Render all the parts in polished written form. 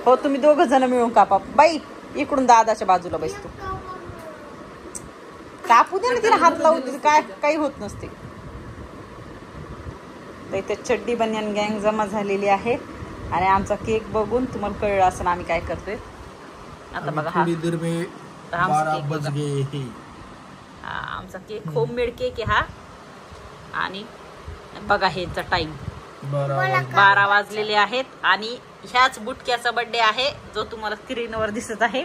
हो तुम्ही दोघ जण मिळून कापा. बाई इकडून दादाच्या बाजूला बसतो. कापू दे ना तिला, हात लावू दे, काय काही होत नसते. तर इथे चड्डी बनियान गँग जमा झालेली आहे आणि आमचा केक बघून तुम्हाला कळलं असं आम्ही काय करतोय. आता बघा हा आमचा केक होममेड केक आहे हा. आणि बघा हेचा टाइम 12 वाजलेले आहेत आणि ह्याच बुटक्याचा बर्थडे आहे जो तुम्हाला स्क्रीनवर दिसत आहे.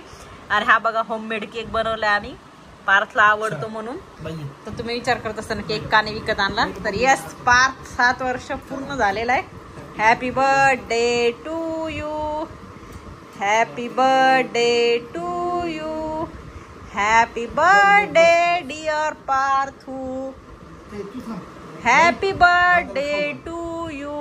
आणि हा बघा होममेड केक बनवलाय आम्ही, पार्थला आवडतो म्हणून. तर तुम्ही विचार करत असताना केक का नाही विकत आणला, तर यस पार्थ 7 वर्ष पूर्ण झालेला आहे. Happy birthday to you, happy birthday to you, happy birthday dear Parthu, happy birthday to you.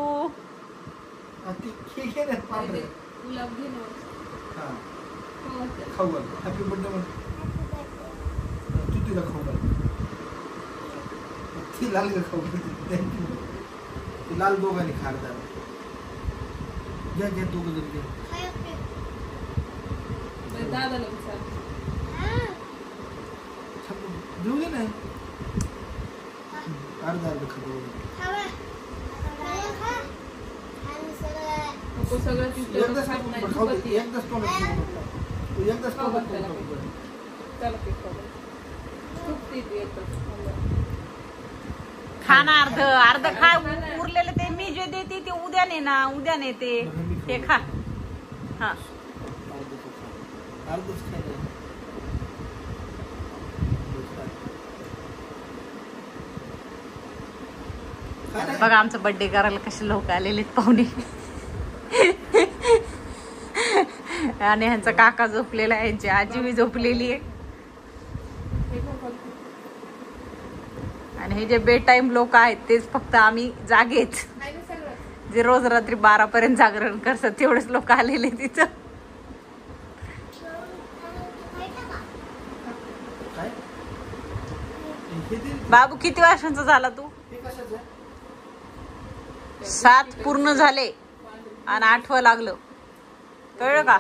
लाल दोघांनी खारदार घ्या घ्या दोघं जण घ्या. देऊ दे ना अर्धा अर्ध खाऊ. खाना अर्ध अर्ध खा, उरलेलं ते मी जे देते ते उद्या ने ना, उद्या नेते ते खा. हा बघा आमचा बर्थडे करायला कसे लोक आलेले पाहुणे. आणि ह्यांचा काका झोपलेला आहे, ह्यांची आजी मी झोपलेली आहे. आणि हे जे बे टाइम लोक आहेत तेच फक्त आम्ही जागेच, जे रोज रात्री 12 पर्यंत जागरण करतात तेवढेच लोक आलेले तिथं. बाबू किती वर्षांचा झाला तू? 7 पूर्ण झाले आणि 8वं लागलं, कळलं का?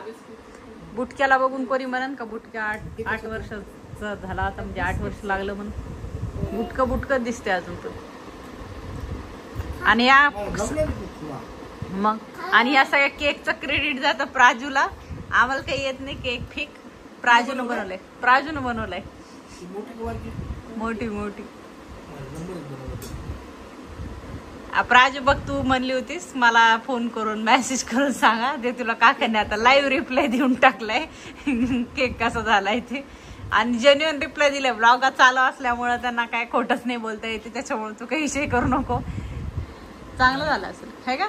बुटक्याला बघून कोणी म्हणन का बुटक्या 8 वर्षाचा झाला आता म्हणजे 8 वर्ष लागलं म्हणून. बुटकं बुटकं दिसते अजून तर. आणि या मग आणि या सगळ्या केकचं क्रेडिट जातं प्राजूला. आम्हाला काही येत नाही केक फिक, प्राजूनं बनवलंय, प्राजूनं बनवलंय मोठी मोठी. प्राजू बघ तू म्हणली होतीस मला फोन करून मेसेज करून सांगा, ते तुला काकाने आता लाईव्ह रिप्लाय देऊन टाकलाय केक कसा झालाय ते. आणि जेन्युअन रिप्लाय दिलाय. ब्लॉग चालू असल्यामुळे त्यांना काय खोटच नाही बोलता येते, त्याच्यामुळे तू काही विषय करू नको. चांगलं झालं असेल है का?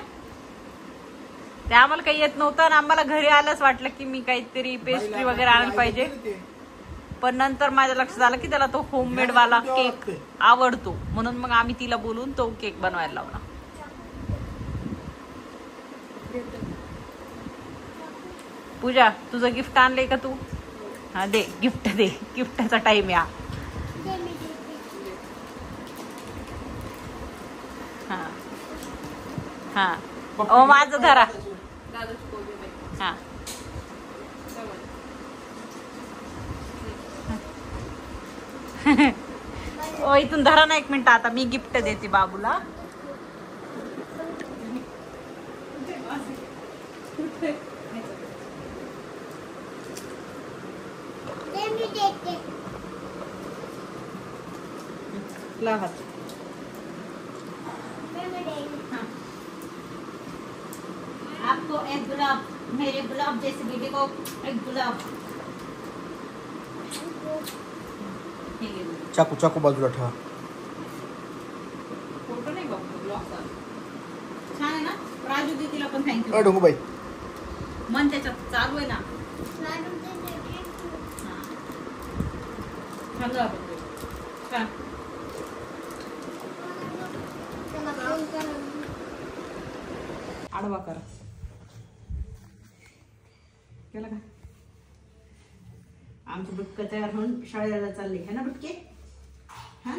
ते आम्हाला काही येत नव्हतं आणि आम्हाला घरी आलंच वाटलं की मी काहीतरी पेस्ट्री वगैरे आणायला पाहिजे. पण नंतर माझ्या लक्षात आलं की त्याला तो होममेड वाला केक आवडतो, म्हणून मग आम्ही तिला बोलून तो केक बनवायला लावला. पूजा तुझं गिफ्ट आणलंय का तू? हा दे गिफ्ट, दे गिफ्टचा टाइम या. हा हा ओ माझं धरा. हा ओ इथून धरा ना 1 मिनिट, आता मी गिफ्ट देते बाबूला. आपको एक गुलाब, मेरे गुलाब जैसे बेटे को एक गुलाब. चाकू चाकू बाजूला ठेवा. फोटो नाही बघतो ब्लॉगचा. छान आहे ना? राजू दीदीला पण थँक्यू. ढोंगूबाई मन त्याच्यात चालू आहे ना. छान आडवा करा केला का? आमचं बुटकं तयार होऊन शाळेला चालले है ना बुटके. हा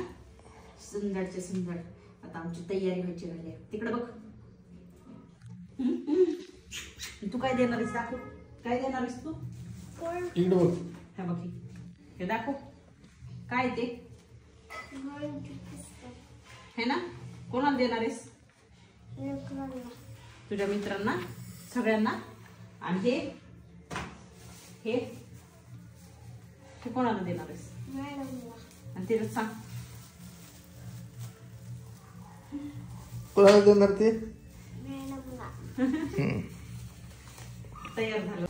सुंदरचे सुंदर. आता आमची तयारी व्हायची राहिली. तिकडे बघ तू काय देणार आहेस दाखव. काय देणार आहेस तू? इकडे बघ. हे बघ हे दाखव. काय ते हे ना? कोणाला देणार आहेस? तुझ्या मित्रांना सगळ्यांना. आणि हे हे कोणाला देणार आहेस? आणि तिला सांग कोणाला देणार ते? तयार झालं.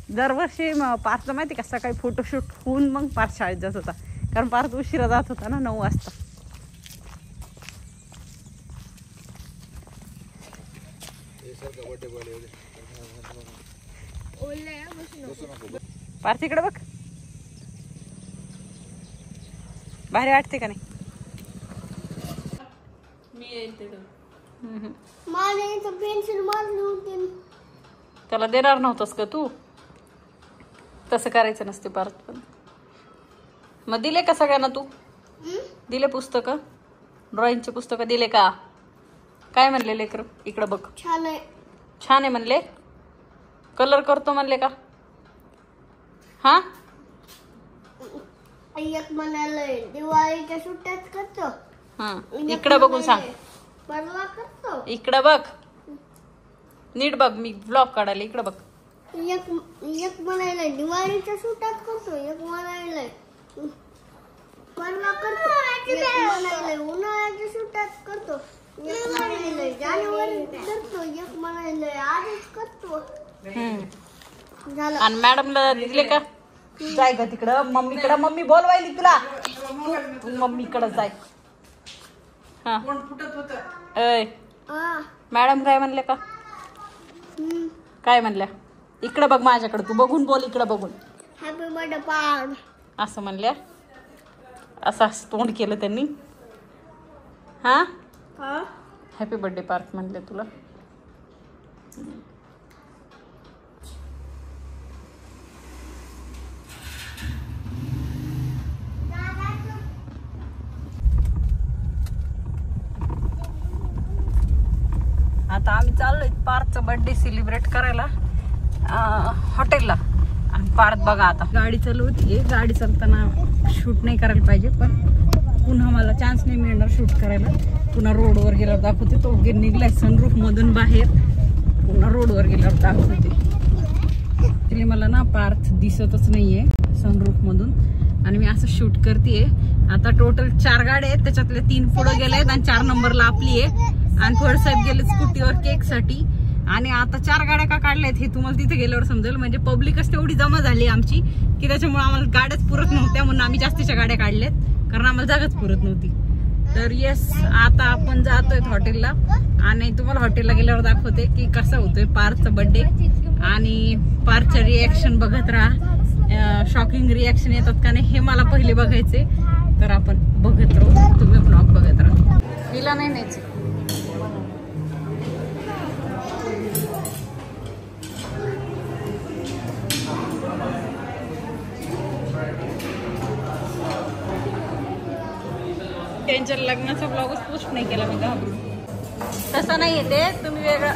दरवर्षी पार्थला माहिती का सकाळी फोटोशूट होऊन मग पार्थ शाळेत जात होता. कारण पार्थ उशिरा जात होता ना 9 वाजता. पार्थ इकडे बघ. भारी वाटते का नाही? त्याला देणार नव्हतंस का तू? तसं करायचं नसते पार्थ. पण मग दिले का सगळ्यांना? तू दिले पुस्तकं? ड्रॉइंगचे पुस्तकं दिले का? काय म्हणले लेकर? इकडं बघ. छान आहे. छान आहे म्हणले? कलर करतो म्हणले का? हा एक म्हणाले दिवाळीच्या सुट्ट्यात करतो. हा इकडं बघून सांग. परवा करतो. इकडं बघ. नीट बघ. मी ब्लॉग काढायला. इकडं बघ. एक म्हणाले दिवाळीच्या सुट्ट्यात करतो. एक म्हणाले परवा करतो. एक म्हणाले उन्हाळ्याच्या सुट्ट्यात करतो. एक म्हणाले जानेवारी करतो. एक म्हणाले आजच करतो. झालं. आणि मॅडमला दिले का? जाय का तिकडं मम्मीकडं. मम्मी बोलवायली तुला. तू मम्मीकडं जाय. हा ऐ मॅडम काय म्हणले का? काय म्हणल्या? इकडं बघ माझ्याकडे. तू बघून बोल. इकडं बघून. हॅपी बर्थडे पार्थ असं म्हणल्या. असं तोंड केलं त्यांनी. हा हॅपी बर्थडे पार्थ म्हणले तुला. आता आम्ही चाललोय पार्थचा बर्थडे सेलिब्रेट करायला हॉटेलला. आणि पार्थ बघा आता गाडी चालवते. गाडी चालताना शूट नाही करायला पाहिजे पण पुन्हा मला चान्स नाही मिळणार शूट करायला. पुन्हा रोडवर गेल्यावर दाखवते. तो निघलाय सनरूफ मधून बाहेर. पुन्हा रोडवर गेल्यावर दाखवते. तरी मला ना पार्थ दिसतच नाहीये सनरूफ मधून. आणि मी असं शूट करतेय. आता टोटल 4 गाड्या आहेत. त्याच्यातले 3 पुढे गेलेत आणि 4 नंबरला आपली आहे. आणि थोडे साहेब गेले स्कूटीवर केक साठी. आणि आता 4 गाड्या का काढल्यात हे तुम्हाला तिथे गेल्यावर समजेल. म्हणजे पब्लिकच तेवढी जमा झाली आमची की त्याच्यामुळे आम्हाला गाड्याच पुरत नव्हत्या. म्हणून आम्ही जास्तीच्या गाड्या काढल्यात कारण आम्हाला जागाच पुरत नव्हती. तर येस आता आपण जातोय हॉटेलला. आणि तुम्हाला हॉटेलला गेल्यावर दाखवते की कसा होतोय पार्थचा बर्थडे. आणि पार्थच्या रिॲक्शन बघत राहा. शॉकिंग रिॲक्शन येतात का नाही हे मला पहिले बघायचे. तर आपण बघत राहू. तुम्ही ब्लॉग बघत राहा. तिला नाही न्यायचं. त्यांच्या लग्नाचा ब्लॉगच पोस्ट नाही केला मी घाबरून. तसं नाही येते. तुम्ही वेगळं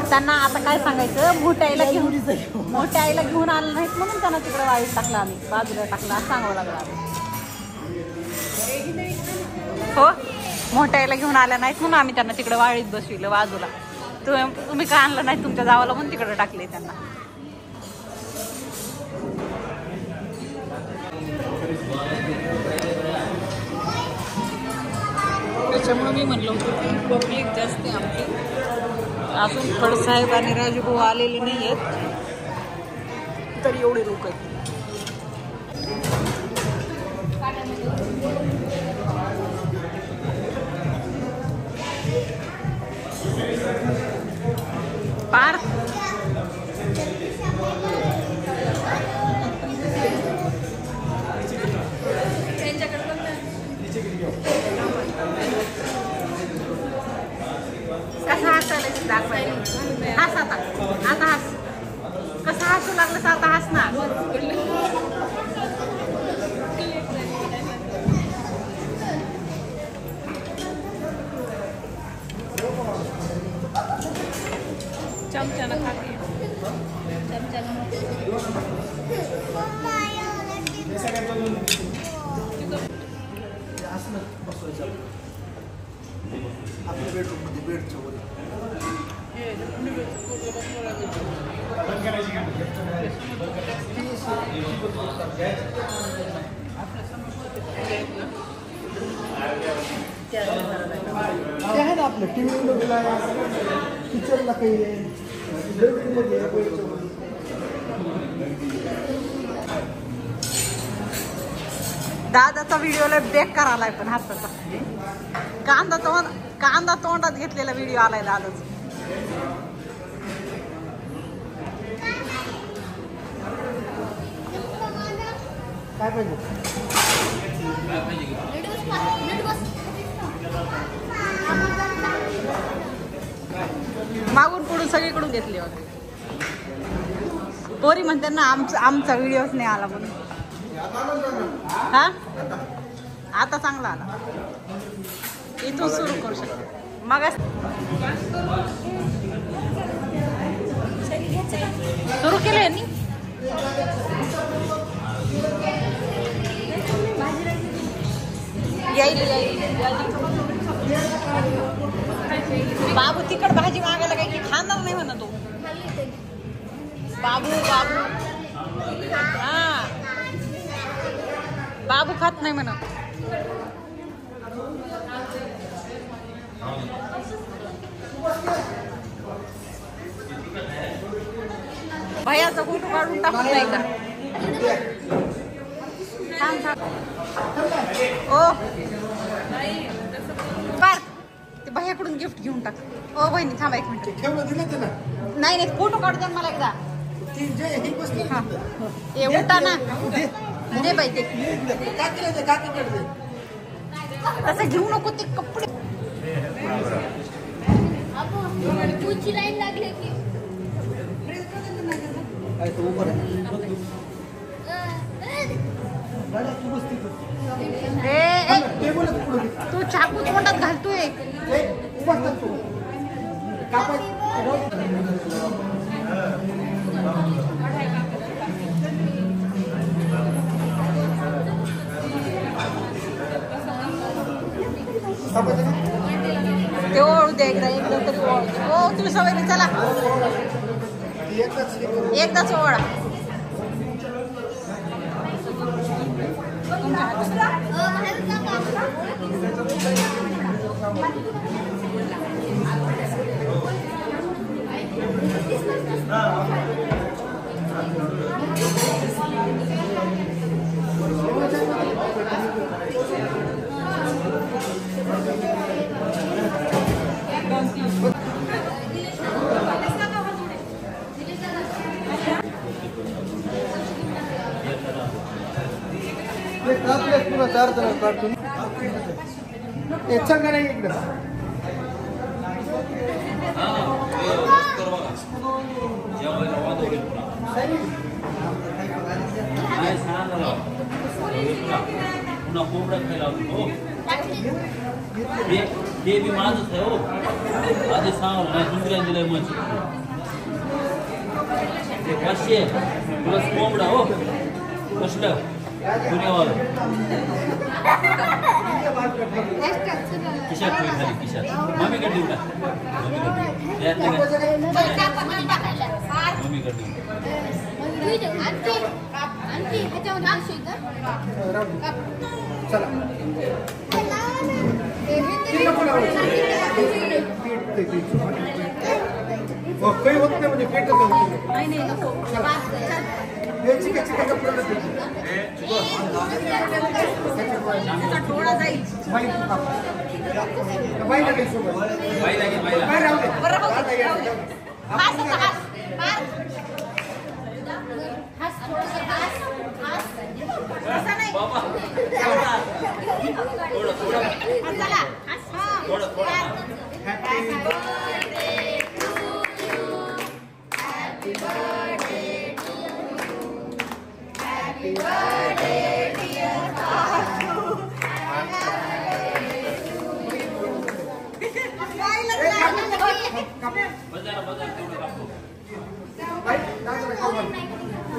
त्यांना आता काय सांगायचं. मोठ्या आईला घेऊन आलं नाहीत म्हणून त्यांना तिकडे वाईट टाकला. आम्ही बाजूला टाकला सांगावं लागला. हो मोठ्या आईला घेऊन आल्या नाहीत म्हणून आम्ही त्यांना तिकडे वाळीत बसविलं बाजूला. तुम्ही काय आणलं नाही तुमच्या गावाला म्हणून तिकडे टाकले त्यांना. त्याच्यामुळे मी म्हणलं होतं की पब्लिक जास्त आहे आमची. अजून फडसाहेब आणि राजूभाऊ आलेले नाही आहेत तरी एवढे लोक आहेत. पार्थ कसा हसायला दाखवायला. हस आता. आता हस. कसा हसू लागला थोडस आता हस ना. चमच्यानं खाते. आपल्या बेडरूम मध्ये बेडच्या वर आहे ना आपलं टीव्ही मध्ये किचनला काही आहे बेडरूम मध्ये आहे बेडच्या वर. दादाचा व्हिडिओला बेकार आलाय पण हाताचा कांदा तोंडात घेतलेला व्हिडिओ आलाय दादाचा. काय पाहिजे मागून पुढून सगळीकडून घेतली होती. पोरी म्हणते ना आमचा व्हिडिओच नाही आला म्हणून. हा आता चांगला आला. इथून सुरू करू शकतो. मग सुरू केले यांनी. बाबू तिकड भाजी मागायला काही की खाणार नाही म्हणा तो. बाबू हा बाबू खात नाही म्हणा. भैयाचा फोटो काढून टाकून नाही का. ओ बर ते भैयाकडून गिफ्ट घेऊन टाक. ओ बहिणी थांबा 1 मिनिट. नाही नाही फोटो काढू द्या मला एकदा. हा हे उठा ना दे बाई ते. तसं घेऊ नको ते कपडे. तुझी लाईन लागली की तू चाकू तोंडात घालतोय. ते ओळू दे एकदा तरी ओळू दे. हो तुम्ही सवय चला एकदाच ओळा. काढून याचा का नाही इकडं. पुन्हा कोंबडा खायला होतो. ते बी माझंच आहे हो. आधी सांग नाही दुसऱ्या दिलंय मग ते 500 प्लस कोंबडा हो. कसलं पुण्यावर खिशात ठेवी खाली खिशात. मम्मीकडे देऊ का मम्मीकडे देऊ. चला काही होत नाही म्हणजे पेट थोडा जाईल.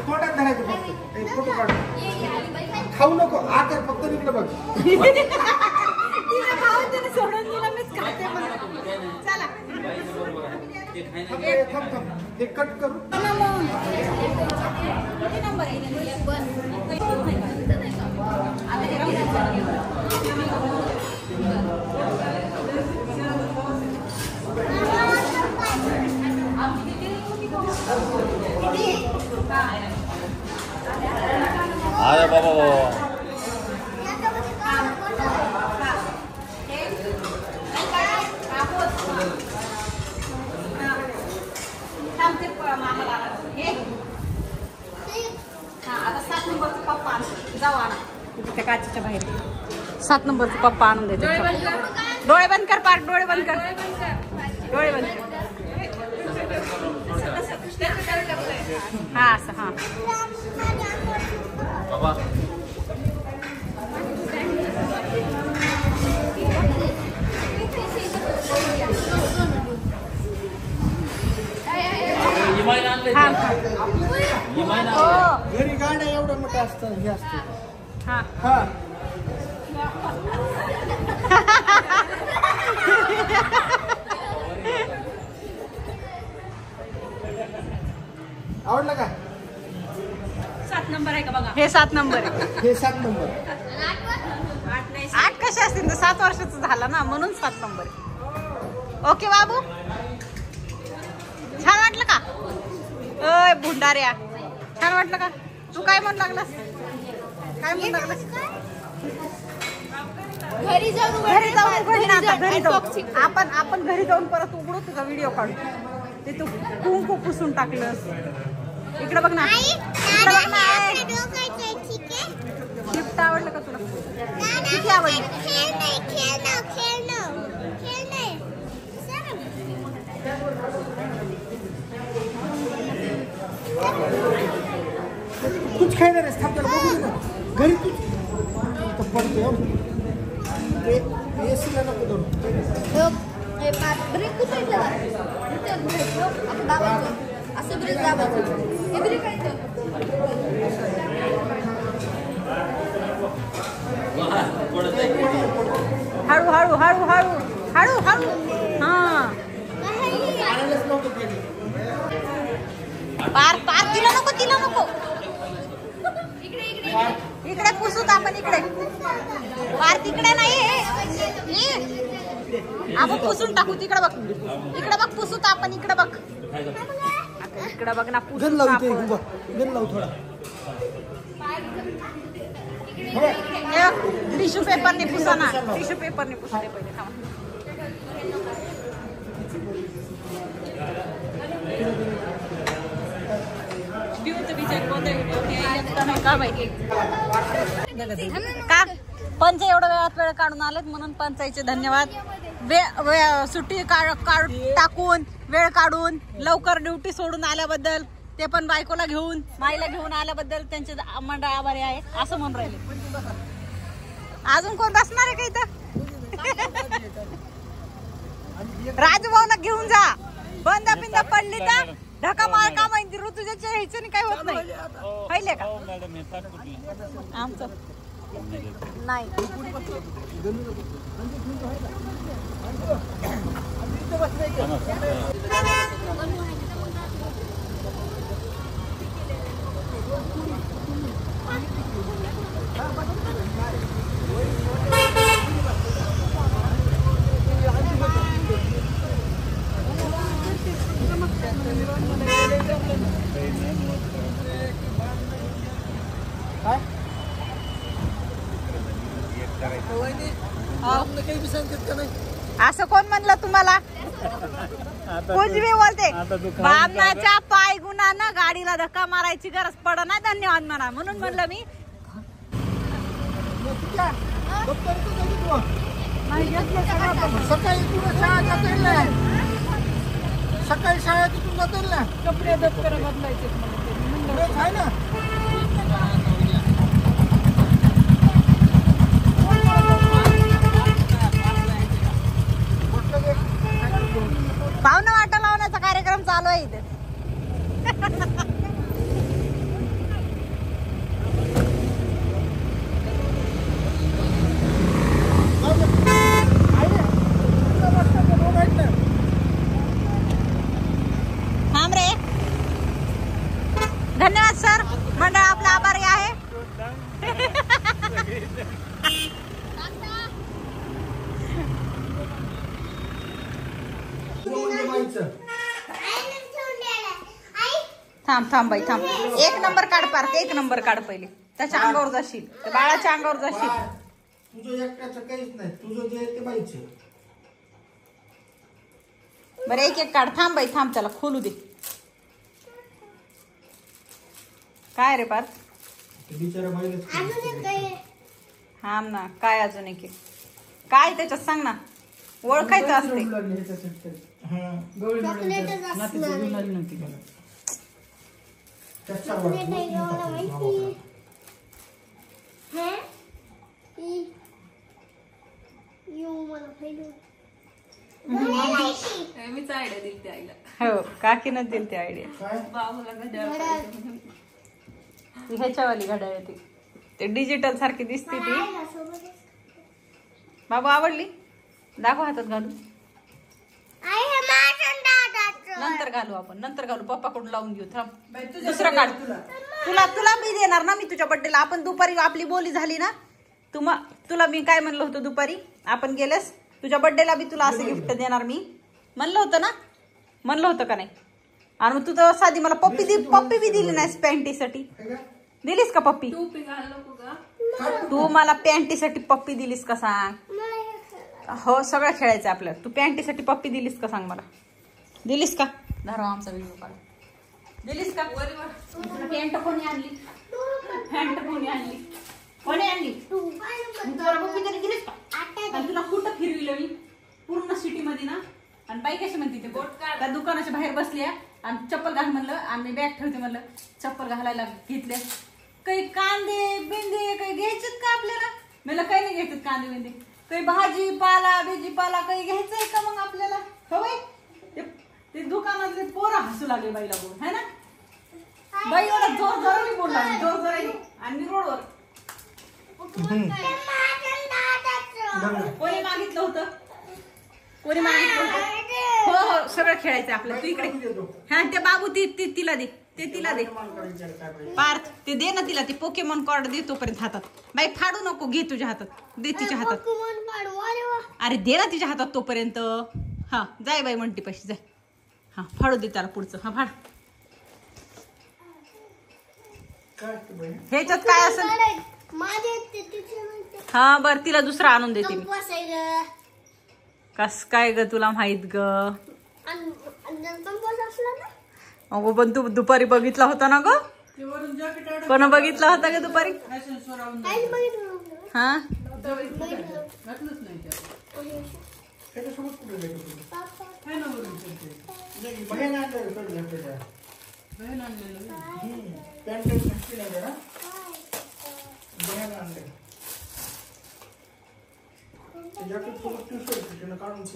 तोंडात धरायचं फक्त एक फोटो काढ. खाऊ नको आकार फक्त निघलं बघ. सोडून दिलं मीच खाते चला थांब हे कट करू. अरे बाबा आता 7 नंबरचा पप्पा जाऊ आणा त्या काचेच्या बाहेर. 7 नंबरचा पप्पा आणून देते. डोळे बंद कर पार. डोळे बंद कर. डोळे बंद कर. हा असं हा बाबा घरी गाड्या एवढं मोठं असतं हे असतं. हा हा आवडलं का? 7 नंबर आहे का बघा. हे 7 नंबर आहे. हे 7 नंबर. 8 कसे असतील तर 7 वर्षाचं झालं ना म्हणून 7 नंबर आहे. ओके बाबू छान वाटलं का? अय भुंडाऱ्या छान वाटलं का? तू काय म्हणू लागलास? काय म्हणू लागलास? घरी जाऊन घरी जाऊ आपण घरी जाऊन परत उघडू तुझा व्हिडिओ काढू. ते तू कुंकू पुसून टाकलंस. इकडे बघ ना. इकडे बघ ना. गिफ्ट आवडलं का तुला? किती आवडली? कुछ खायला रे थांब त्याला बघू दे ना. घरी तू पडतो एसीला नको धरू. ब्रेक कुठे असं ब्रेक दाबायचं. हे ब्रेक आहे हळू हळू हळू हळू हळू हळू. हा पार पार तिला नको तिला नको. इकडे पुसूत आपण इकडे. पार तिकडे नाही आपण पुसून टाकू. तिकडे बघ. इकडे बघ पुसूत आपण. इकडे बघ. इकडे बघ ना. गन लावू ते गन लावू थोडा. टिश्यू पेपरने पुसा ना. टिश्यू पेपरने पुसा ते पहिले. थांबा. का पंच एवढं वेळात वेळ काढून आलेत म्हणून पंचायचे धन्यवाद. सुट्टी टाकून वेळ काढून लवकर ड्युटी सोडून आल्याबद्दल ते पण बायकोला घेऊन माईला घेऊन आल्याबद्दल त्यांचे मंडळ आभारी आहे असं म्हणून राहिले. अजून कोण बसणार आहे का इथं? राजूभाऊला घेऊन जा. बंद पिंद पडली तर ढका मार का माहिती. ऋतुजाच्या ह्याच्याने काही होत नाही. पहिले का आमचं नाही. असं कोण म्हणलं तुम्हाला? कोजवी बोलते. बामणाच्या पाय गुणानं गाडीला धक्का मारायची गरज पड नाही. धन्यवाद म्हणा म्हणून म्हणलं मी. सकाळी तुला शाळा जाता येईल ना. सकाळी शाळा तिथून जाता येईल ना. कपडे दप्तर बदलायचे आहे ना. धन्यवाद सर. मंडळ आपला आभारी आहे. थांब थांब बाई थांब. एक नंबर काढ पार्थ. एक नंबर काढ पहिले. त्याच्या अंगावर जाशील. त्या बाळाच्या अंगावर जाशील. तुझं एकट्याचं काहीच नाही. तुझं जे ते बाईचं. बरं एक एक काढ. थांब बाई थांब. त्याला खोलू दे. काय रे पार्थ? बिचारा बाईलाच हा ना. काय अजून एक काय त्याच्यात सांग ना. ओळखायचं असते. मीच आयडिया दिली त्या आईला. हो काकीनच दिली ती आयडिया. बाबूला घड्याळ ह्याच्यावाली घड्याळ ती. ते डिजिटल सारखी दिसते ती. बाबू आवडली? दाखव हातात घालू. नंतर घालू आपण. नंतर घालू. पप्पाकडून लावून घेऊ. थांब. दुसरं काढ. तुला मी देणार ना. मी तुझ्या बर्थडेला. आपण दुपारी आपली बोली झाली ना. तुला मी काय म्हणलं होतं दुपारी आपण गेलेस तुझ्या बर्थडेला बी तुला असं गिफ्ट देणार मी म्हणलं होतं ना. म्हणलं होतं का नाही? आणि मग तू तर साधी मला पप्पी बी दिली नाहीस पॅन्टीसाठी. दिलीस का पप्पी? तू मला पॅन्टीसाठी पप्पी दिलीस का सांग? हो सगळं खेळायचं आपल्याला. तू पॅन्टीसाठी पप्पी दिलीस का सांग मला? दिलीस का? धरा आमचा व्हिडिओ काढ. दिलीस का? पॅन्ट कोणी आणली? पॅन्ट कोणी आणली? कोणी आणली? तुला पप्पी तरी दिलीस का? आणि तुला कुठं फिरविलं मी पूर्ण सिटी मध्ये ना. आणि बाई कशी म्हणते ते त्या दुकानाच्या बाहेर बसली आणि चप्पल घाल म्हणलं. आणि बॅग ठेवते म्हणलं. चप्पल घालायला घेतले. काही कांदे बिंदे काही घ्यायचेत का आपल्याला? मला काही नाही घ्यायचेत कांदे बिंदे. काही भाजीपाला बिजीपाला काही घ्यायचंय का मग आपल्याला? हो बाई. ते दुकानातले पोरं हसू लागले बाईला बोल है ना. बाई एवढा जोर जोराने बोलला. जोर जोराने. आणि मी रोडवर. कोणी मागितलं होतं? कोणी मागितलं होतं? हो हो सगळं खेळायचं आपलं. तू इकडे. हा ते बाबू तिला दे. ते तिला दे. पार्थ ते दे ना तिला. ते पोकेमॉन कार्ड दे तोपर्यंत हातात. बाई फाडू नको. घे तुझ्या हातात. दे तिच्या हातात. अरे दे ना तिच्या हातात तोपर्यंत. हा जाय बाई म्हणती पैसे जाय. हा फाडू दे त्याला पुढचं. हा फाड. ह्याच्यात काय असेल? हा बर तिला दुसरा आणून देते मी. कस काय ग तुला माहित ग? अगो पण तू दुपारी बघितला होता ना ग? कोण बघितला होता ग दुपारी? हा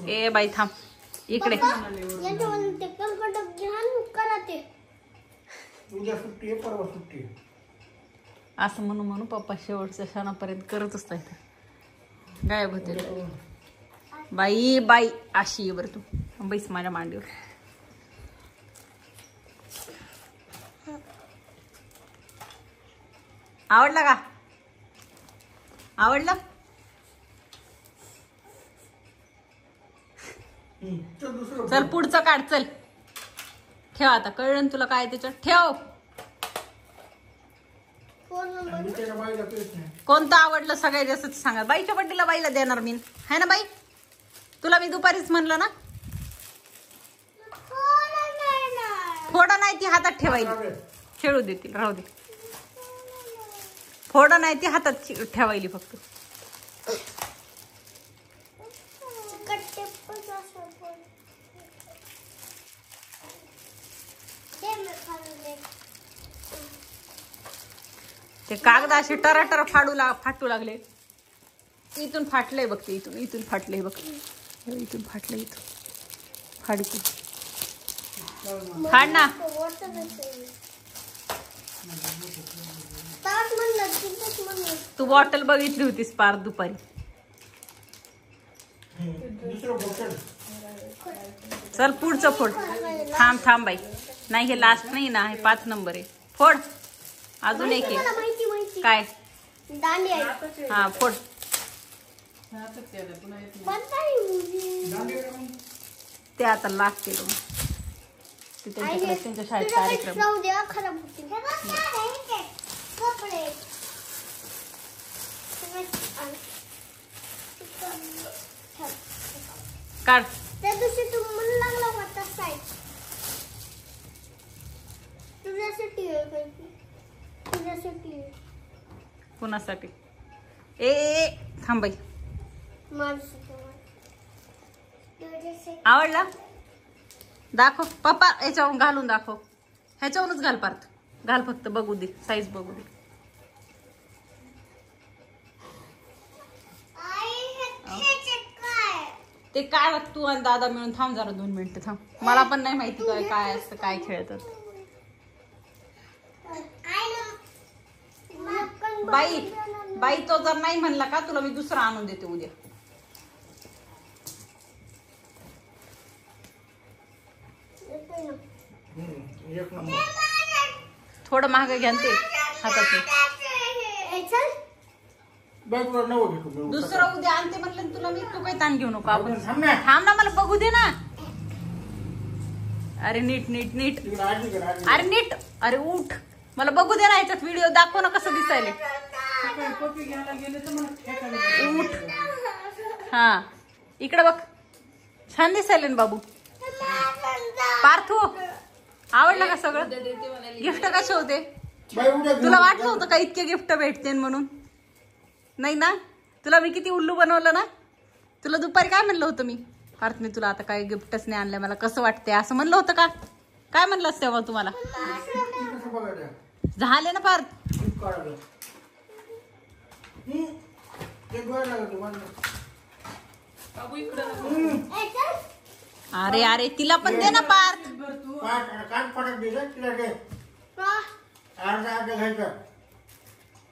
ए बाई थांब इकडे. असं म्हणू म्हणू पप्पा शेवटच्या क्षणापर्यंत करतच नाही. गायब होते बाई. बाई अशी आहे बरं. तू बैस माझ्या मांडीवर. आवडला का? आवडलं? चल पुढचं काढ. चल ठेव आता. कळलं तुला काय त्याच्यात? ठेव. कोणतं आवडलं सगळ्यात जास्त सांगा. बाईच्या बड्डेला बाईला देणार मी है ना बाई. तुला मी दुपारीच म्हणलं ना. फोडा नाही ती हातात ठेवायली. खेळू देतील राहू दे. फोडा नाही ती हातात ठेवायली फक्त. ते कागद असे टराटर फाटू लागले. इथून फाटलंय बघ. ते इथून फाटलंय बघ. इथून फाटलंय. इथून फाड. फाड ना. तू बॉटल बघितली होतीस पार दुपारी. चल पुढचं फोड. थांब बाई. नाही हे लास्ट नाही ना. हे 5 नंबर आहे. फोड. अजून एक मला आहे. माहिती काय? दांडी आहे. हा फोड. ते आता लागते ते त्यांच्या शाळेत कार्यक्रम. राहू द्या, खराब होतील. कपडे काढ. त्या दिवशी तू मला लागला होता साईड तुझ्यासाठी आहे. तुझ्यासाठी कुणासाठी? ए थांब बाई. आवडला? दाखव पप्पा, याच्यावरून घालून दाखव. ह्याच्यावरूनच घाल पार्थ. घाल फक्त बघू दे, साईज बघू दे. ते काय तू आणि दादा मिळून थांब जरा 2 मिनिटं थांब. मला पण नाही माहिती काय असतं, काय खेळतात. बाई तो जर नाही म्हणला का तुला मी दुसरा आणून देते उद्या. थोडं महाग घ्या ते हातात. दुसरं उद्या आणते म्हणलं तुला मी. तू काही ताण घेऊ नको. आपण थांब ना, मला बघू दे ना. अरे नीट नीट नीट. अरे नीट. अरे उठ, मला बघू दे ना. ह्याच्यात व्हिडिओ दाखव ना कसं दिसायला. उठ. हा इकडे बघ, छान दिसायला ना बाबू. पार्थू आवडलं का सगळं? गिफ्ट कसे होते? तुला वाटलं होतं का इतके गिफ्ट भेटते म्हणून? नाही ना. तुला मी किती उल्लू बनवलं ना. तुला दुपारी काय म्हणलं होतं मी? पार्थ मी तुला आता काही गिफ्टच नाही आणलं, मला कसं वाटतंय असं म्हणलं होतं का? काय म्हणलंस तेव्हा तुम्हाला? झाले ना पार्थ. अरे अरे तिला पण दे ना पार्थ.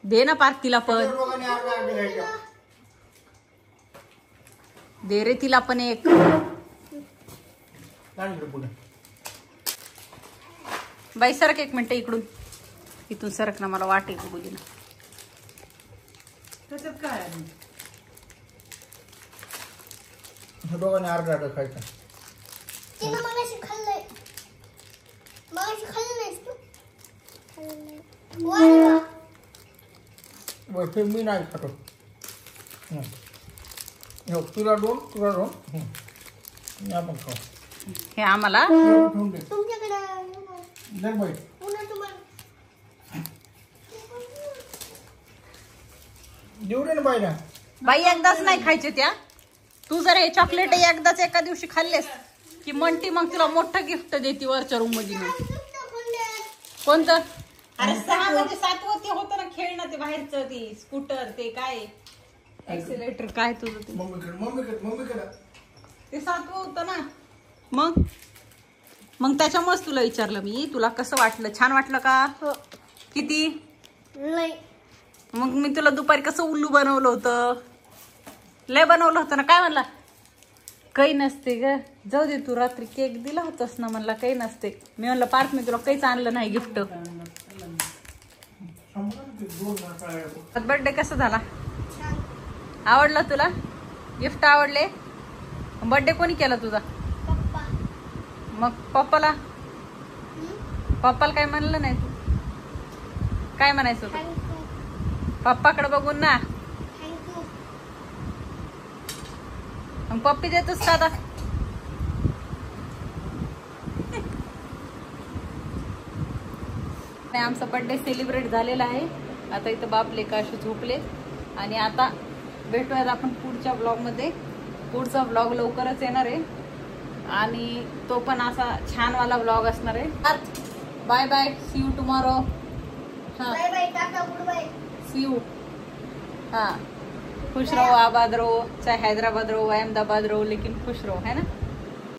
दे ना पार्थ तिला पण. दे रे तिला पण एक. बाई सरक एक मिनिट इकडून. इथून सरक ना, मला वाटेल बुजी ना. त्याच्यात काय आहे? दोघांनी अर्धा अर्धा खायचा. तिनं मगाशी खाल्लंय. मगाशी खाल्लं नाहीस तू? वैसे मी नाही खातो. तुला 2 तुला 2. आपण खाऊ. हे आम्हाला तुमच्याकडे देऊ दे ना बाईला. बाई एकदाच नाही खायचे त्या. तू जर हे चॉकलेट एकदाच एका दिवशी खाल्लेस की म्हणती मग तुला मोठं गिफ्ट देते वरच्या रूम मध्ये. कोणतं? अरे 6 मध्ये 7वं ते होतं ना खेळणं, ते बाहेरचं ते स्कूटर, ते काय एक्सिलेटर काय तुझं ते मम्मीकडे ते 7वं होतं ना. मग त्याच्यामुळेच तुला विचारलं मी. तुला कसं वाटलं? छान वाटलं का? किती? मग मी तुला दुपारी कसं उल्लू बनवलं होतं? लय बनवलं होतं ना. काय म्हणला? काही नसते ग, जाऊ दे. तू रात्री केक दिला होतास ना, म्हणला काही नसते. मी म्हणलं पार्थ मी तुला काहीच आणलं नाही गिफ्ट. बर्थडे कसा झाला? आवडला तुला? गिफ्ट आवडले? बर्थडे कोणी केला तुझा? मग पप्पाला काय म्हणलं नाही तू? काय म्हणायचं होतं? पप्पाकडे बघून ना. मग पप्पी देतोस का आता? आमचा बर्थडे सेलिब्रेट झालेला आहे. आता इथं बाप लेका असे झोपले. आणि आता भेटूयात आपण पुढच्या ब्लॉगमध्ये. पुढचा ब्लॉग लवकरच येणार आहे आणि तो पण असा छान वाला ब्लॉग असणार आहे. Bye bye, see you tomorrow. Bye bye, tata, goodbye, see you. हाँ खुश रहो, आबाद रहो, चाहे हैदराबाद रहो, अहमदाबाद रहो, लेकिन खुश रहो, है ना.